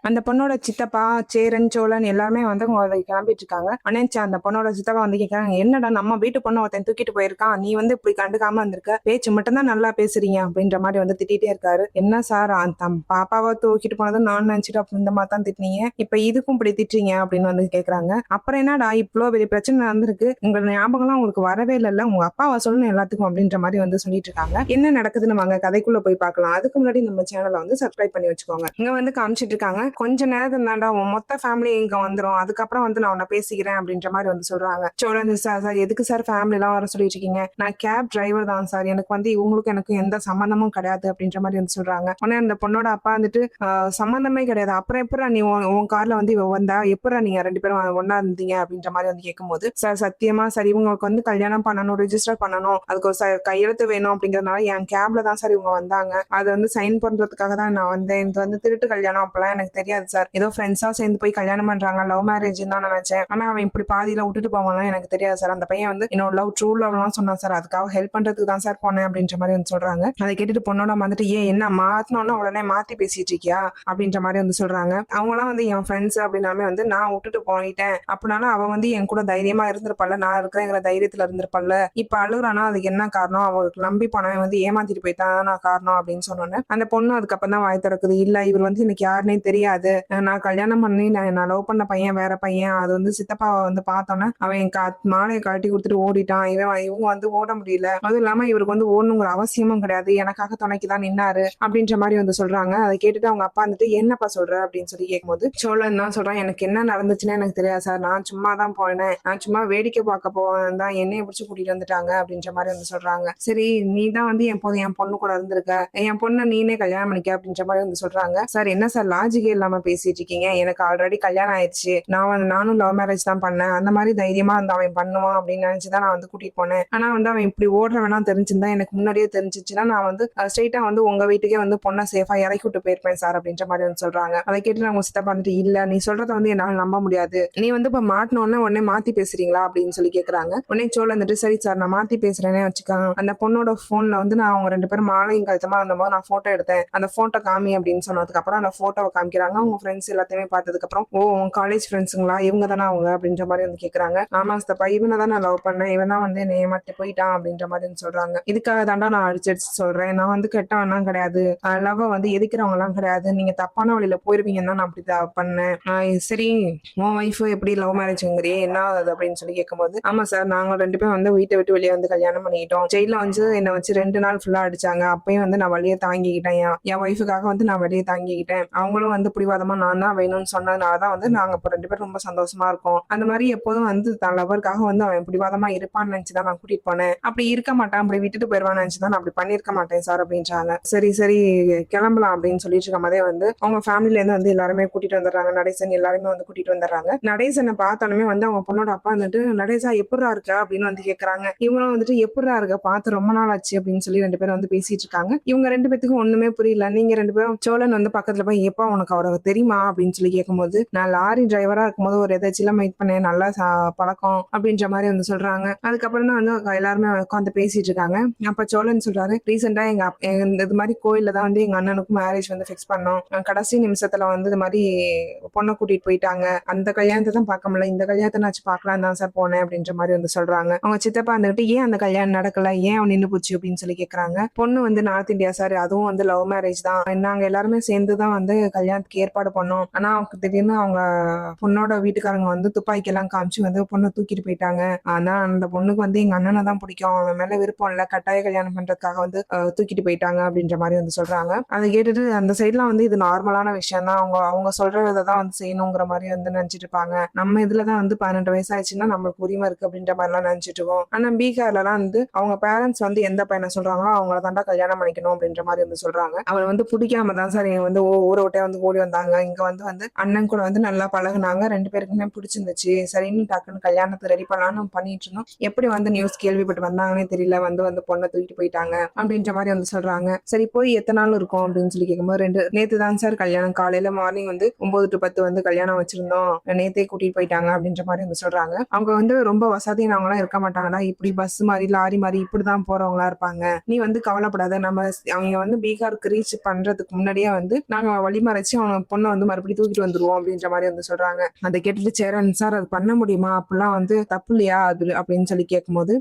அந்த பொண்ணோட சித்தப்பா சேரன் சோழன் எல்லாருமே வந்து கிளம்பிட்டு இருக்காங்க. அனேச்சா அந்த பொண்ணோட சித்தப்பா வந்து கேட்கறாங்க, என்னடா நம்ம வீட்டு பொண்ணு ஒருத்தன் தூக்கிட்டு போயிருக்கான், நீ வந்து இப்படி கண்டுக்காம வந்திருக்க, பேச்சு மட்டும் தான் நல்லா பேசுறீங்க அப்படின்ற மாதிரி வந்து திட்டிட்டே இருக்காரு. என்ன சார் பாப்பாவை தூக்கிட்டு போனது நான் நினைச்சிட்டு அப்படி இந்த மாதிரி தான் திட்டினீங்க, இப்ப இதுக்கும் இப்படி திட்டுறீங்க அப்படின்னு வந்து கேக்குறாங்க. அப்புறம் என்னடா இவ்வளவு பெரிய பிரச்சனை நடந்திருக்கு, உங்க ஞாபகம்லாம் உங்களுக்கு வரவே இல்லைல்ல, உங்க அப்பாவை சொல்லணும் எல்லாத்துக்கும் அப்படின்ற மாதிரி வந்து சொல்லிட்டு இருக்காங்க. என்ன நடக்குதுன்னு வாங்க கதைக்குள்ள போய் பார்க்கலாம். அதுக்கு முன்னாடி நம்ம சேனலை வந்து சப்ஸ்கிரைப் பண்ணி வச்சுக்கோங்க. இங்க வந்து காமிச்சிட்டு இருக்காங்க, கொஞ்ச நேரத்துல தாண்டா உன் மொத்த ஃபேமிலி இங்க வந்துரும், அதுக்கப்புறம் வந்து நான் உன்ன பேசிக்கிறேன் அப்படின்ற மாதிரி வந்து சொல்றாங்க. சோழன் சார் எதுக்கு சார் ஃபேமிலி எல்லாம் வர சொல்லிட்டு இருக்கீங்க, நான் கேப் டிரைவர் தான் சார், எனக்கு வந்து இவங்களுக்கும் எனக்கு எந்த சம்பந்தமும் கிடையாது அப்படின்ற மாதிரி வந்து சொல்றாங்க. உடனே அந்த பொண்ணோட அப்பா வந்துட்டு சம்பந்தமே கிடையாது, அப்புறம் எப்படா நீ உன் கார்ல வந்து வந்தா, எப்படா நீங்க ரெண்டு பேரும் ஒன்னா இருந்தீங்க அப்படின்ற மாதிரி வந்து கேட்கும்போது, சார் சத்தியமா சார் இவங்களுக்கு வந்து கல்யாணம் பண்ணணும், ரிஜிஸ்டர் பண்ணணும், அதுக்கு ஒரு கையெழுத்து வேணும் அப்படிங்கறதுனால என் கேப்ல தான் சார் இவங்க வந்தாங்க, அதை வந்து சைன் பண்றதுக்காக தான் நான் வந்தேன், இது வந்து திருட்டு கல்யாணம் அப்பெல்லாம் எனக்கு தெரியாது சார், ஏதோ ஃப்ரெண்ட்ஸா சேர்ந்து போய் கல்யாணம் பண்றாங்க, லவ் மேரேஜ் தான் நினைச்சேன், ஆனா அவன் இப்படி பாதியில விட்டுட்டு போவாங்க எனக்கு தெரியாது சார், அந்த பையன் வந்து என்னோட லவ் ட்ரூ லவ் எல்லாம் சொன்னான் சார், அதுக்காக ஹெல்ப் பண்றதுக்கு தான் சார் போனேன் அப்படின்ற மாதிரி வந்து சொல்றாங்க. அதை கேட்டுட்டு பொண்ணோட வந்துட்டு ஏன் என்ன மாத்தணும்னா உடனே மாத்தி பேசிட்டு இருக்கியா அப்படின்ற மாதிரி வந்து சொல்றாங்க. அவங்களாம் வந்து என் ஃப்ரெண்ட்ஸ் அப்படின்னாமே வந்து நான் விட்டுட்டு போயிட்டேன் அப்படின்னால அவ வந்து என் கூட தைரியமா இருந்திருப்பால, நான் இருக்கிறேங்கிற தைரியத்துல இருந்திருப்பால, இப்ப அழுகுறானா அதுக்கு என்ன காரணம், அவளுக்கு நம்பி போனவன் வந்து ஏமாத்திட்டு போயிட்டான் நான் காரணம் அப்படின்னு சொன்னோன்னே அந்த பொண்ணு அதுக்கப்புறம் தான் வாய் திறக்குது, இல்ல இவர் வந்து எனக்கு யாருன்னே தெரியாது, நான் கல்யாணம் பண்ணி நான் லவ் பண்ண பையன் வேற பையன், அது வந்து சித்தப்பாவை வந்து பார்த்தோன்னே அவன் மாலையை கழட்டி கொடுத்துட்டு ஓடிட்டான், இவங்க வந்து ஓட முடியல, அதுவும் இல்லாம இவருக்கு வந்து ஓடணுங்கிற அவசியமும் கிடையாது, எனக்காக துணைக்கு தான் நின்னாரு அப்படின்ற மாதிரி வந்து சொல்றாங்க. அதை கேட்டுட்டு அவங்க அப்பா வந்துட்டு என்னப்பா சொல்ற அப்படின்னு சொல்லி கேட்கும்போது சோழன் தான் சொல்றான், எனக்கு என்ன நடந்துச்சுன்னு எனக்கு தெரியாது சார், நான் சும்மா தான் போனேன், நான் சும்மா வேடிக்கை பார்க்க போவேன் தான் என்னைய பிடிச்சி கூட்டிட்டு வந்துட்டாங்க அப்படின்ற மாதிரி வந்து சொல்றாங்க. சரி நீ தான் வந்து என் பொண்ணு கூட இருந்திருக்க, என் பொண்ணை நீனே கல்யாணம் பண்ணிக்க அப்படின்ற மாதிரி வந்து சொல்றாங்க. சார் என்ன சார் லாஜிக்கே இல்லாம பேசிட்டு இருக்கீங்க, எனக்கு ஆல்ரெடி கல்யாணம் ஆயிடுச்சு, நானும் லவ் மேரேஜ் தான் பண்ணேன், அந்த மாதிரி தைரியமா வந்து அவன் பண்ணுவான் அப்படின்னு நினைச்சுதான் நான் வந்து கூட்டிட்டு போனேன், ஆனா வந்து அவன் இப்படி ஓடுறவனா தெரிஞ்சிருந்தா எனக்கு முன்னாடியே தெரிஞ்சிச்சுன்னா நான் வந்து ஸ்ட்ரெயிட்டா வந்து உங்க வீட்டுக்கே வந்து பொண்ணை சேஃபா இறக்கி விட்டு போயிருப்பேன் சார் அப்படின்ற மாதிரி வந்து சொல்றாங்க. அதை கேட்டு நான் சித்தப்பா வந்துட்டு இல்ல நீ சொல்றத வந்து என்னால நம்ப முடியாது, நீ வந்து இப்ப மாட்டினோடனே உடனே மாத்தி பேசுறீங்களா அப்படின்னு சொல்லி கேக்குறாங்க. உடனே சோழ வந்துட்டு சரி சார் நான் மாத்தி பேசுறேன்னே வச்சுக்காங்க, அந்த பொண்ணோட போன்ல வந்து நான் அவங்க ரெண்டு பேரும் மாலையும் கழுத்தமா இருந்தபோது நான் போட்டோ எடுத்தேன், அந்த போட்டோ காமி அப்படின்னு சொன்னதுக்கு அப்புறம் அந்த போட்டோவை காமிக்கிறாங்க. அவங்க ஃப்ரெண்ட்ஸ் எல்லாத்தையுமே பார்த்ததுக்கு அப்புறம் ஓ உங்க காலேஜ் ஃப்ரெண்ட்ஸுங்களா இவங்க தானே அவங்க அப்படின்ற மாதிரி வந்து கேக்குறாங்க. ஆமா சித்தப்பா இவனை தான் நான் லவ் பண்ணேன், இவன் தான் வந்து என்னை ஏமாத்தி போயிட்டான் அப்படின்ற மாதிரி சொல்றாங்க. இதுக்காக தாண்டா நான் அடிச்சு சொல்றேன், நான் வந்து கெட்டவன்லாம் கிடையாது, லவ் வந்து எதிர்க்கிறவங்க எல்லாம் கிடையாது, நீங்க தப்பான வழியில போயிருவீங்கன்னு தான் நான் அப்படி பண்ணேன். சரி உன் ஒய்ஃப் எப்படி லவ் மேரேஜ்ங்கிறியே என்ன ஆகுது அப்படின்னு சொல்லி கேட்கும்போது ஆமா சார் நாங்க ரெண்டு பேரும் வந்து வீட்டை விட்டு வெளியே வந்து கல்யாணம் பண்ணிக்கிட்டோம், ஜெயில வந்து என்னை வச்சு 2 நாள் ஃபுல்லா அடிச்சாங்க, அப்பயும் வந்து நான் வழியை தாங்கிக்கிட்டேன், என் ஒய்ஃபுக்காக வந்து நான் வழியை தாங்கிக்கிட்டேன், அவங்களும் வந்து பிடிவாதமா நான் தான் வேணும்னு சொன்னதுனாலதான் வந்து நாங்க இப்போ 2 பேரும் ரொம்ப சந்தோஷமா இருக்கோம், அந்த மாதிரி எப்போதும் வந்து தன் லவருக்காக வந்து அவன் பிடிவாதமா இருப்பான்னு நினைச்சுதான் நான் கூட்டிட்டு போனேன், அப்படி இருக்க மாட்டான் அப்படி விட்டுட்டு போயிருவான்னு நினைச்சுதான் நான் அப்படி பண்ணிருக்க மாட்டேன் சார் அப்படின்றாங்க. சரி சரி கிளம்பலாம் அப்படின்னு சொல்லிட்டு இருக்க மாதிரியே வந்து அவங்க ஃபேமிலில இருந்து வந்து எல்லாருமே கூட்டிட்டு வந்துடுறாங்க, நடேசன் எல்லாருமே வந்து கூட்டிட்டு வந்துடுறாங்க. நடேசனை பார்த்தாலுமே வந்து அவங்க பொண்ணோட அப்பா வந்துட்டு நடேசா எப்படா இருக்க அப்படின்னு வந்து கேக்குறாங்க. இவங்களும் வந்துட்டு எப்படா இருக்க பார்த்து ரொம்ப நாள் ஆச்சு அப்படின்னு சொல்லி 2 பேரும் வந்து பேசிட்டு இருக்காங்க. இவங்க 2 பேத்துக்கும் ஒண்ணுமே புரியல. நீங்க 2 பேரும் சோழன் வந்து பக்கத்துல போய் எப்ப உனக்கு அவருக்கு தெரியுமா அப்படின்னு சொல்லி கேட்கும்போது நான் லாரி டிரைவரா இருக்கும்போது ஒரு எதாச்சும் மீட் பண்ணேன், நல்லா பழக்கம் அப்படின்ற மாதிரி வந்து சொல்றாங்க. அதுக்கப்புறம் தான் வந்து எல்லாருமே உட்காந்து பேசிட்டு இருக்காங்க. அப்ப சோழன் சொல்றாரு, ரீசெண்டா இது மாதிரி கோயில்ல தான் வந்து எங்க அண்ணனுக்கும் மேரேஜ் வந்து ஃபிக்ஸ் பண்ணோம், கடைசி நிமிஷத்துல வந்து இது மாதிரி பொண்ணை கூட்டிட்டு போயிட்டாங்க, அந்த கல்யாணத்தை தான் பார்க்க முடியல, இந்த கல்யாணத்தை நான் பார்க்கலாம் தான் சார் போனேன் அப்படின்ற மாதிரி வந்து சொல்றாங்க. அவங்க சித்தப்பா வந்துட்டு ஏன் அந்த கல்யாணம் நடக்கல, ஏன் அவன் நின்று போச்சு அப்படின்னு சொல்லி கேக்குறாங்க. பொண்ணு வந்து நார்த் இந்தியா சார், அதுவும் வந்து லவ் மேரேஜ் தான், நாங்க எல்லாருமே சேர்ந்துதான் வந்து கல்யாணத்துக்கு ஏற்பாடு பண்ணோம், ஆனா அவங்க திடீர்னு அவங்க பொண்ணோட வீட்டுக்காரங்க வந்து துப்பாக்கி எல்லாம் காமிச்சு வந்து பொண்ணை தூக்கிட்டு போயிட்டாங்க, ஆனா அந்த பொண்ணுக்கு வந்து எங்க அண்ணனை தான் பிடிக்கும், அவன் மேல விருப்பம் இல்ல, கட்டாய கல்யாணம் பண்றதுக்காக வந்து தூக்கிட்டு போயிட்டாங்க அப்படின்ற மாதிரி வந்து சொல்றாங்க. அதை கேட்டுட்டு அந்த சைட்லாம் வந்து இது நார்மலான விஷயம் தான், அவங்க அவங்க சொல்றதான் வந்து செய்யணுங்கிற மாதிரி வந்து நினைச்சிட்டு இருப்பாங்க, நம்ம இதுலதான் வந்து 18 வயசு ஆயிடுச்சுன்னா நம்மளுக்கு உரிமை இருக்கு அப்படின்ற மாதிரி எல்லாம் நினைச்சிட்டு இருக்கோம். ஆனா பீகார்ல எல்லாம் வந்து அவங்க பேரண்ட்ஸ் வந்து எந்த பையனை சொல்றாங்களோ அவங்கள தாண்டா கல்யாணம் பண்ணிக்கணும் அப்படின்ற மாதிரி வந்து சொல்றாங்க. அவளை வந்து பிடிக்காம தான் சார் வந்து ஊரை விட்டே வந்து ஓடி வந்தாங்க, இங்க வந்து வந்து அண்ணன் கூட வந்து நல்லா பழகுனாங்க, 2 பேருக்குமே பிடிச்சிருந்துச்சு, சரின்னு டக்குன்னு கல்யாணத்தை ரெடி பண்ணலாம்னு பண்ணிட்டு இருந்தோம், எப்படி வந்து நியூஸ் கேள்விப்பட்டு வந்தாங்கன்னே தெரியல, வந்து வந்து பொண்ணை தூக்கிட்டு போயிட்டாங்க அப்படின்ற மாதிரி வந்து சொல்றாங்க. சரி போய் எத்தனை நாள் இருக்கும் அப்படின்னு சொல்லி கேட்கும்போது நேத்து தான் சார் கல்யாணம், காலையில மார்னிங் வந்து 9 to 10 வந்து கல்யாணம் வச்சிருந்தோம், நேத்தே கூட்டிட்டு போயிட்டாங்க அப்படின்ற மாதிரி வந்து சொல்றாங்க. அவங்க வந்து ரொம்ப வசதியானவங்களாம் இருக்க மாட்டாங்கன்னா, இப்படி பஸ் மாதிரி லாரி மாதிரி இப்படிதான் போறவங்களா இருப்பாங்க, நீ வந்து கவலைப்படாத, நம்ம அவங்க வந்து பீகாருக்கு ரீச் பண்றதுக்கு முன்னாடியே வந்து நாங்க வழிமறைச்சு பொண்ணை வந்து மறுபடியும் தூக்கிட்டு வந்துருவோம் அப்படின்ற மாதிரி வந்து சொல்றாங்க. அதை கேட்டுட்டு சேரன் சார் அது பண்ண முடியுமா, அப்படிலாம் வந்து தப்பு இல்லையா அது அப்படின்னு சொல்லி கேட்கும்போது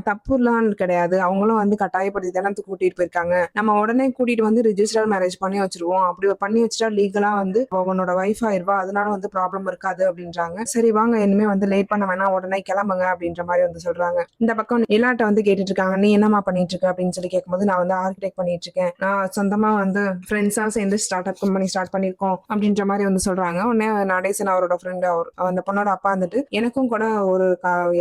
தப்புலாம் கிடையாது, அவங்களும் வந்து கட்டாயப்படுத்தி தானே கூட்டிட்டு போயிருக்காங்க, நம்ம உடனே கூட்டிட்டு வந்து ரிஜிஸ்டர் மேரேஜ் பண்ணி வச்சிருவோம், அப்படி பண்ணி வச்சுட்டா லீகலா வந்து அவனோட வைஃப் ஆயிருவா, அதனால வந்து ப்ராப்ளம் இருக்காது அப்படின்றாங்க. சரி வாங்க இனிமே வந்து லேட் பண்ண வேணாம், உடனே கிளம்புங்க அப்படின்ற மாதிரி வந்து சொல்றாங்க. இந்த பக்கம் இலாட்ட வந்து கேட்டுட்டு இருக்காங்க, நீ என்னமா பண்ணிட்டு இருக்க அப்படின்னு சொல்லி கேட்கும்போது நான் வந்து ஆர்கிடெக்ட் பண்ணிட்டு இருக்கேன், நான் சொந்தமா வந்து ஃப்ரெண்ட்ஸா சேர்ந்து ஸ்டார்ட் அப் கம்பெனி ஸ்டார்ட் பண்ணிருக்கோம் அப்படின்ற மாதிரி வந்து சொல்றாங்க. உடனே நடேசன் அவரோட ஃப்ரெண்டு அவர் அந்த பொண்ணோட அப்பா வந்துட்டு எனக்கும் கூட ஒரு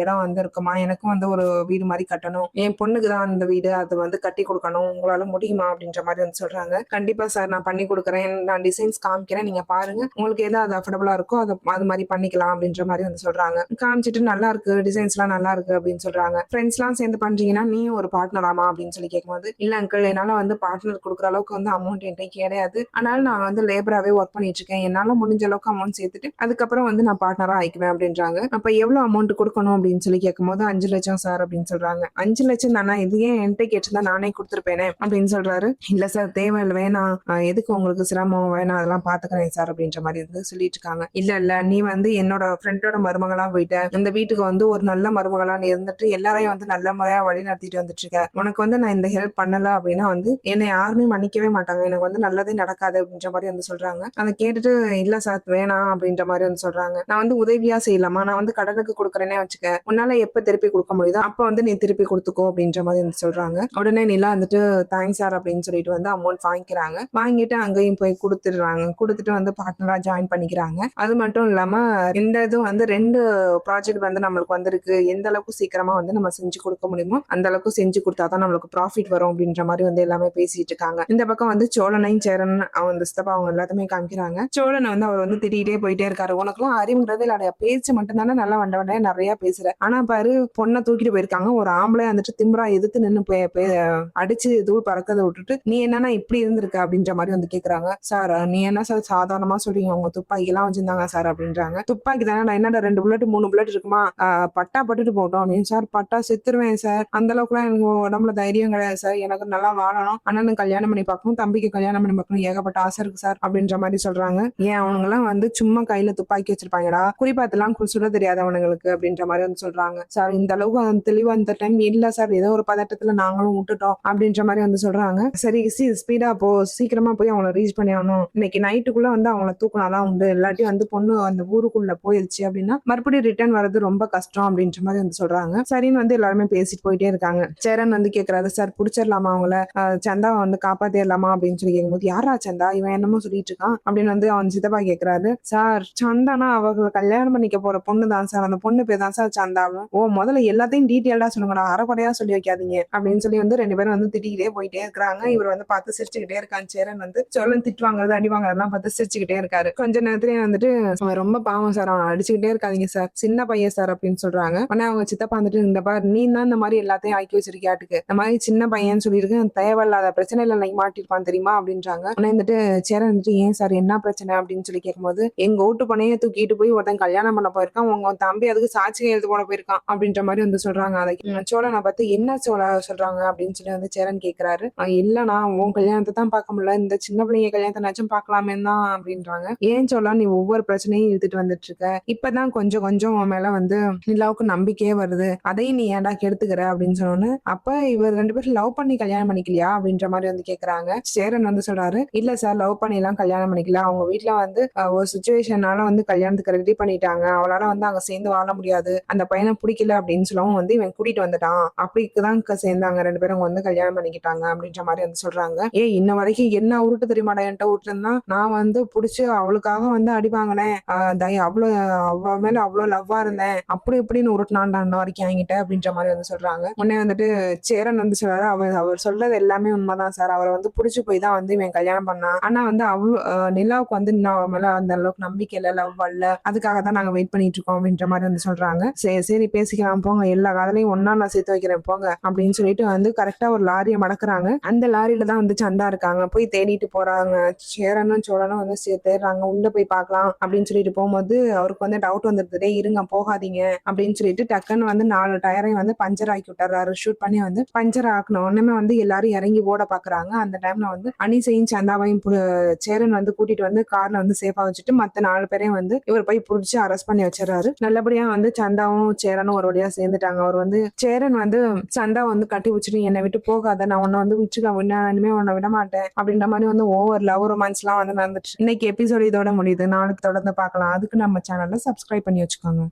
இடம் வந்து இருக்குமா, எனக்கும் வந்து ஒரு வீடு மாதிரி கட்டணும், என் பொண்ணுக்கு தான் அந்த வீடு, அது வந்து கட்டி கொடுக்கணும், உங்களால முடியுமா அப்படின்ற மாதிரி வந்து சொல்றாங்க. கண்டிப்பா சார் நான் பண்ணி கொடுக்குறேன், நான் டிசைன்ஸ் காமிக்கிறேன், நீங்க பாருங்க உங்களுக்கு ஏதாவது அஃபோர்டபுளா இருக்கோ அது மாதிரி பண்ணிக்கலாம் அப்படின்ற மாதிரி வந்து சொல்றாங்க. காமிச்சிட்டு நல்லா இருக்கு, டிசைன்ஸ் எல்லாம் நல்லா இருக்கு அப்படின்னு சொல்றாங்க. ஃப்ரெண்ட்ஸ் எல்லாம் சேர்ந்து பண்றீங்கன்னா நீ ஒரு பார்ட்னராமா அப்படின்னு சொல்லி கேட்கும்போது இல்ல அங்கிள் என்னால வந்து பார்ட்னர் கொடுக்குற அளவுக்கு வந்து அமௌண்ட் என்கிட்ட கிடையாது, அதனால நான் வந்து லேபராகவே ஒர்க் பண்ணிட்டு இருக்கேன், என்னால முடிஞ்ச அளவுக்கு அமௌண்ட் சேர்த்துட்டு அதுக்கப்புறம் வந்து நான் பார்ட்னரா ஆயிக்குவேன் அப்படின்றாங்க. அப்ப எவ்வளவு அமௌண்ட் கொடுக்கணும் அப்படின்னு சொல்லி கேட்கும்போது 5 லட்சம் சார் அப்படின்னு சொல்றாங்க. 5 லட்சம் தானே, இது ஏன் என்கிட்ட கேட்டிருந்தா நானே கொடுத்துருப்பேனே அப்படின்னு சொல்றாரு. இல்ல சார் தேவையில்லை வேணாம், எதுக்கு உங்களுக்கு சிரமம், வேணாம் அதெல்லாம் பாத்துக்கிறேன் சார் அப்படின்ற மாதிரி வந்து சொல்லிட்டு இருக்காங்க. இல்ல நீ வந்து என்னோட ஃப்ரெண்டோட மருமகளா போயிட்ட, இந்த வீட்டுக்கு வந்து ஒரு நல்ல மருமகளா நீ இருந்துட்டு எல்லாரையும் வந்து நல்ல முறையா வழி நடத்திட்டு வந்துட்டு இருக்க, உனக்கு வந்து நான் இந்த ஹெல்ப் பண்ணல அப்படின்னா வந்து என்னை யாருமே மன்னிக்கவே மாட்டாங்க, எனக்கு வந்து நல்லதே நடக்காது அப்படின்ற மாதிரி வந்து சொல்றாங்க. அதை கேட்டுட்டு இல்ல சார் வேணாம் அப்படின்ற மாதிரி வந்து சொல்றாங்க. நான் வந்து உதவியா செய்யலாமா, நான் வந்து கடனுக்கு கொடுக்குறேனே வச்சுக்க, உன்னால எப்ப திருப்பி கொடுக்க முடியுதோ அப்ப வந்து நீ திருப்பி கொடுத்துக்கோ அப்படின்ற மாதிரி வந்து சொல்றாங்க. உடனே நிலா வந்துட்டு தேங்க்ஸ் சார் அப்படின்னு சொல்லிட்டு வந்து அமௌண்ட் வாங்கிக்கிறாங்க. வாங்கிட்டு அங்கேயும் போய் கொடுத்துடுறாங்க. கொடுத்துட்டு வந்து பார்ட்னரா ஜாயின் பண்ணிக்கிறாங்க. அது மட்டும் இல்லாம இந்த இது வந்து 2 ப்ராஜெக்ட் வந்து நம்மளுக்கு வந்திருக்கு, எந்த அளவுக்கு சீக்கிரமா வந்து நம்ம செஞ்சு கொடுக்க முடியுமோ அந்த அளவுக்கு செஞ்சு கொடுத்தாதான் நம்மளுக்கு ப்ராஃபிட் வரும் அப்படின்ற மாதிரி வந்து எல்லாமே பேசிட்டு இருக்காங்க. இந்த பக்கம் வந்து சோழனையும் சேரன் அவங்க சித்தப்பா அவங்க எல்லாத்தையுமே காமிக்கிறாங்க. சோழனை வந்து அவர் வந்து திட்டிகிட்டே போயிட்டே இருக்காரு, உனக்குலாம் அறிவுங்கிறது இல்ல, பேச்சு மட்டும் தானே நல்லா வண்ட வண்டையா நிறைய பேசுற, ஆனா பாரு பொண்ணை தூக்கிட்டு போயிருக்காங்க, ஒரு ஆம்பளை வந்துட்டு திமிரா எதிர்த்து நின்று அடிச்சு தூள் பறக்கதை விட்டுட்டு நீ என்னன்னா இப்படி இருந்திருக்க அப்படின்ற மாதிரி வந்து கேக்குறாங்க. சார் நீ என்ன சார் சாதாரணமா சொல்றீங்க, அவங்க துப்பாக்கி எல்லாம் வச்சிருந்தாங்க சார் அப்படின்றாங்க. துப்பாக்கி தானே, நான் என்னடா 2 புல்லட் 3 புல்லட் இருக்குமா, பட்டா பட்டுட்டு போட்டோம் அப்படின்னு. சார் பட்டா செத்துருவேன் சார், அந்த அளவுக்குலாம் எனக்கு உடம்புல தைரியம் கிடையாது சார், எனக்கு நல்லா வாழணும், அண்ணனுக்கு கல்யாணம் பண்ணி பார்க்கணும், தம்பிக்கு கல்யாணம் பண்ணி பார்க்கணும், ஏகப்பட்ட ஆசை இருக்கு சார் அப்படின்ற மாதிரி சொல்றாங்க. ஏன் அவங்க எல்லாம் வந்து சும்மா கையில துப்பாக்கி வச்சிருப்பாங்கடா, குறிப்பாத்தெல்லாம் சுட தெரியாது அவனுங்களுக்கு அப்படின்ற மாதிரி வந்து சொல்றாங்க. சார் இந்த அளவுக்கு தெளிவா இந்த டைம் இல்ல சார், ஏதோ ஒரு பதட்டத்துல நாங்களும் விட்டுட்டோம் அப்படின்ற மாதிரி வந்து சொல்றாங்க. சரி ஸ்பீடா போ, சீக்கிரமா போய் அவங்கள ரீச் பண்ணி ஆகணும், இன்னைக்கு நைட்டுக்குள்ள வந்து அவங்கள தூக்கினாதான் உண்டு, இல்லாட்டி வந்து பொண்ணு அந்த ஊருக்குள்ள போயிருச்சு அப்படின்னா மறுபடியும் ரிட்டர்ன் வர்றது ரொம்ப கஷ்டம் அப்படின்ற மாதிரி வந்து சொல்றாங்க. சரின்னு வந்து எல்லாருமே பேசிட்டு போயிட்டே இருக்காங்க. சேரன் வந்து கேக்குறாரு, சார் புடிச்சிடலாமா அவங்கள, சந்தாவை வந்து காப்பாத்திடலாமா அப்படின்னு சொல்லி கேட்கும்போது யாரா சந்தா, இவன் என்னமோ சொல்லிட்டு இருக்கான் அப்படின்னு வந்து அவன் சித்தப்பா கேக்குறாரு. சார் சந்தானா அவங்க கல்யாணம் பண்ணிக்க போற பொண்ணு தான் சார், அந்த பொண்ணு பேர் தான் சார் சந்தாவும். ஓ முதல்ல எல்லாத்தையும் டீட்டெயில்டா சொல்லுங்கடா, அரைக்குறையா சொல்லி வைக்காதீங்க அப்படின்னு சொல்லி வந்து 2 பேரும் வந்து திட்டிக்கிட்டே போயிட்டே இருக்கிறாங்க. இவர் வந்து பார்த்து சிரிச்சுக்கிட்டே இருக்கான். சேரன் வந்து சோழன் திட்டுவாங்க அடிவாங்க அதெல்லாம் பார்த்து சிரிச்சுக்கிட்டே இருக்காரு. கொஞ்ச நேரத்திலேயே வந்துட்டு அவன் ரொம்ப பாவம் சார், அவன் அடிச்சுக்கிட்டே இருக்காதீங்க சார், சின்ன பையன் சார் அப்படின்னு சொல்றாங்க. ஆனா அவங்க சித்தப்பா வந்துட்டு இந்த பார் நீ தான் இந்த மாதிரி எல்லாத்தையும் ஆக்கி வச்சிருக்கியாட்டுக்கு, இந்த மாதிரி சின்ன பையன் சொல்லியிருக்கு, தேவையில்லாத பிரச்சனையில இன்னைக்கு மாட்டிருப்பான் தெரியுமா அப்படின்றாங்க. ஆனா வந்துட்டு சேரன் வந்துட்டு ஏன் சார் என்ன பிரச்சனை அப்படின்னு சொல்லி கேட்கும்போது எங்க வீட்டு பணையை தூக்கிட்டு போய் ஒருத்தன் கல்யாணம் பண்ண போயிருக்கான், உங்க தம்பி அதுக்கு சாட்சி எழுத்து போட போயிருக்கான் அப்படின்ற மாதிரி வந்து சொல்றாங்க. அதை சோழனை பார்த்து என்ன சொல்றாங்க அப்படின்னு சொல்லி வந்து சேரன் கேட்கிறாரு. இல்லனா உன் கல்யாணத்தை தான் பார்க்க முடியல, இந்த சின்ன பிள்ளைங்க கல்யாணத்தை பார்க்கலாமே தான் அப்படின்றாங்க. ஏன் சொல்லலாம் நீ ஒவ்வொரு பிரச்சனையும் இழுத்துட்டு வந்துட்டு இருக்க, இப்பதான் கொஞ்சம் கொஞ்சம் உன் மேல வந்து நிலாவுக்கு நம்பிக்கையே வருது, அதையும் நீ ஏன்டா கெடுத்துக்கிற அப்படின்னு சொன்னோன்னு அப்ப இவர் 2 பேரும் லவ் பண்ணி கல்யாணம் பண்ணிக்கலையா அப்படின்ற மாதிரி வந்து கேக்குறாங்க. சேரன் வந்து சொல்றாரு, இல்ல சார் லவ் பண்ணி எல்லாம் கல்யாணம் பண்ணிக்கல, அவங்க வீட்டுல வந்து ஒரு சுச்சுவேஷனால வந்து கல்யாணத்துக்கு ரெடி பண்ணிட்டாங்க, அவளால வந்து அங்க சேர்ந்து வாழ முடியாது, அந்த பையனை பிடிக்கல அப்படின்னு சொல்லவும் வந்து இவன் கூட்டிட்டு வந்துட்டான், அப்படிக்குதான் சேர்ந்தாங்க 2 பேரும் வந்து கல்யாணம் பண்ணிக்கிட்டாங்க அப்படின்ற மாதிரி வந்து சொல்றாங்க. இன்ன வரைக்கும் என்ன உருட்டு தெரியுமாடா என்கிட்ட விட்டுருந்தா, நான் வந்து புடிச்சு அவளுக்காக வந்து அடி வாங்கினேன், அவ்வளவு அவ மேல அவ்வளவு லவ்வா இருந்தேன், அப்படி இப்படின்னு உருட்டுனான்டா இன்ன வரைக்கும் என்கிட்ட அப்படின்ற மாதிரி வந்து சொல்றாங்க. உடனே வந்துட்டு சேரன் வந்து சொல்றாரு, அவர் சொல்றது எல்லாமே உண்மைதான் சார், அவரை வந்து புடிச்சு போய் தான் வந்து இவன் கல்யாணம் பண்ணான், ஆனா வந்து நிலாவுக்கு வந்து நிலா மேல அந்த அளவுக்கு நம்பிக்கை இல்ல, லவ் வரல, அதுக்காக தான் நாங்க வெயிட் பண்ணிட்டு இருக்கோம் அப்படின்ற மாதிரி வந்து சொல்றாங்க. சரி பேசிக்கலாம் போங்க, எல்லா காதலையும் ஒன்னா நான் சேர்த்து வைக்கிறேன் போங்க அப்படின்னு சொல்லிட்டு வந்து கரெக்டா ஒரு லாரியை மடக்குறாங்க. அந்த லாரியில தான் வந்து சந்தா இருக்காங்க. போய் தேடிட்டு போறாங்க. சேரனும் சோழனும் வந்து தேடுறாங்க. உள்ள போய் பார்க்கலாம் அப்படின்னு சொல்லிட்டு போகும்போது அவருக்கு வந்து டவுட் வந்துருது, இருங்க போகாதீங்க அப்படின்னு சொல்லிட்டு டக்குன்னு வந்து 4 டயரையும் வந்து பஞ்சர் ஆக்கி விட்டுறாரு. ஷூட் பண்ணி வந்து பஞ்சர் ஆக்கணும் உடனே வந்து எல்லாரும் இறங்கி ஓட பாக்குறாங்க. அந்த டைம்ல வந்து அனிசையும் சந்தாவையும் சேரன் வந்து வந்து கூட்டிட்டு வந்து கார்ல வந்து சேஃபா வச்சுட்டு மத்த 4 பேரையும் வந்து இவர் போய் புடிச்சு அரெஸ்ட் பண்ணி வச்சிடறாரு. நல்லபடியா வந்து சந்தாவும் சேரனும் ஒரு வழியா சேர்ந்துட்டாங்க. அவர் வந்து சேரன் வந்து சந்தா வந்து கட்டி வச்சுட்டு என்னை விட்டு போகாத, நான் உன்னை வந்து உச்சுக்க இனிமே உன்னை விட மாட்டேன் அப்படின்ற மாதிரி வந்து ஓவர் லவ் ரொமான்ஸ் எல்லாம் வந்து நடந்துச்சு. இன்னைக்கு எபிசோடு இதோட முடியுது. நாளைக்கு தொடர்ந்து பார்க்கலாம். அதுக்கு நம்ம சேனல்ல சப்ஸ்கிரைப் பண்ணி வச்சுக்கோங்க.